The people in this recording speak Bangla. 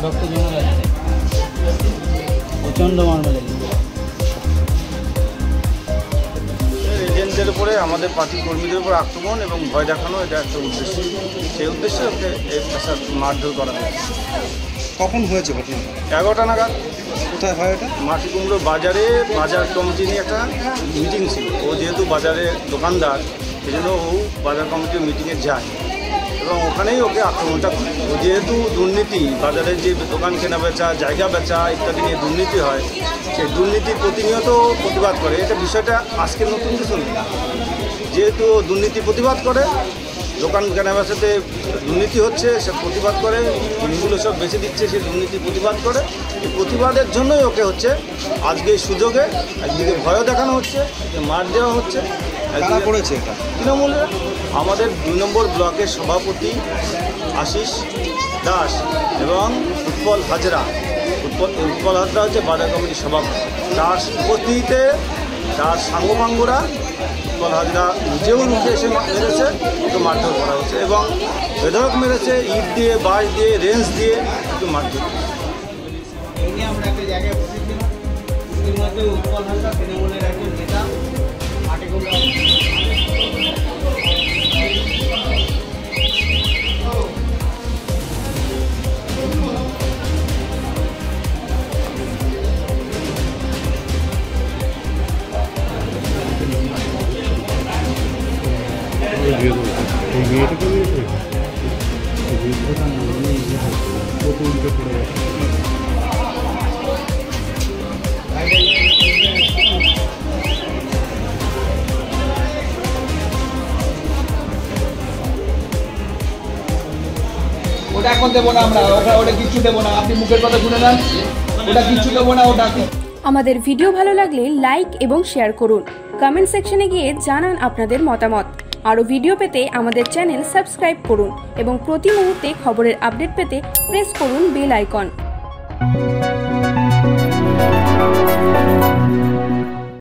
রক্ত জমে যাচ্ছে, প্রচণ্ড মার মেরেছে। এজেন্টদের উপরে, আমাদের পার্টি কর্মীদের উপর আক্রমণ এবং ভয় দেখানো, এটা একটা উদ্দেশ্য। সেই উদ্দেশ্যে ওকে এই মারধর করা হয়েছে। কখন হয়েছে ঘটনা? 11টা নাগাদ। কোথায় হয় এটা? মাটি কুমড়ো বাজারে, বাজার কমিটি নিয়ে একটা মিটিং ছিল। ও যেহেতু বাজারে দোকানদার, সেই জন্য ও বাজার কমিটির মিটিংয়ে যায় এবং ওখানেই ওকে আক্রমণটা করে। ও যেহেতু দুর্নীতি, বাজারের যে দোকান কেনা বেচা, জায়গা বেচা ইত্যাদি নিয়ে দুর্নীতি হয়, সেই দুর্নীতির প্রতিনিয়ত প্রতিবাদ করে। এটা বিষয়টা আজকে নতুন কিছু নেই। যেহেতু দুর্নীতি প্রতিবাদ করে, দোকান কেনা বেচাতে দুর্নীতি হচ্ছে, সে প্রতিবাদ করে, জিনিসগুলো সব বেছে দিচ্ছে, সে দুর্নীতি প্রতিবাদ করে। এই প্রতিবাদের জন্যই ওকে হচ্ছে আজকে এই সুযোগে একদিকে ভয়ও দেখানো হচ্ছে, মার দেওয়া হচ্ছে। কারা করেছে এটা? তৃণমূলের আমাদের 2 নম্বর ব্লকের সভাপতি আশিস দাস এবং উৎপল হাজরা। উৎপল হাজরা হচ্ছে বাজার কমিটির সভাপতি। তার উপস্থিতিতে তার সাঙ্গপাঙ্গরা, উৎপল হাজরা নিজেও মুখে এসে মেরেছে, ওকে মারধর করা হয়েছে এবং বেধড়ক মেরেছে, ইট দিয়ে, বাঁশ দিয়ে, রেঞ্জ দিয়ে ওকে মারধর করেছে। আমরা একটা জায়গায় বসেছিলাম, এর মধ্যে উৎপল হাজরা তৃণমূলের একজন নেতা ওটা এখন দেবো না, আমরা ওটা কিচ্ছু দেবো না, আপনি মুখের কথা শুনে নেন, ওটা কিচ্ছু দেবো না। ওটা আমাদের ভিডিও ভালো লাগলে লাইক এবং শেয়ার করুন, কমেন্ট সেকশনে গিয়ে জানান আপনাদের মতামত। আরও ভিডিও পেতে আমাদের চ্যানেল সাবস্ক্রাইব করুন এবং প্রতি মুহূর্তে খবরের আপডেট পেতে প্রেস করুন বেল আইকন।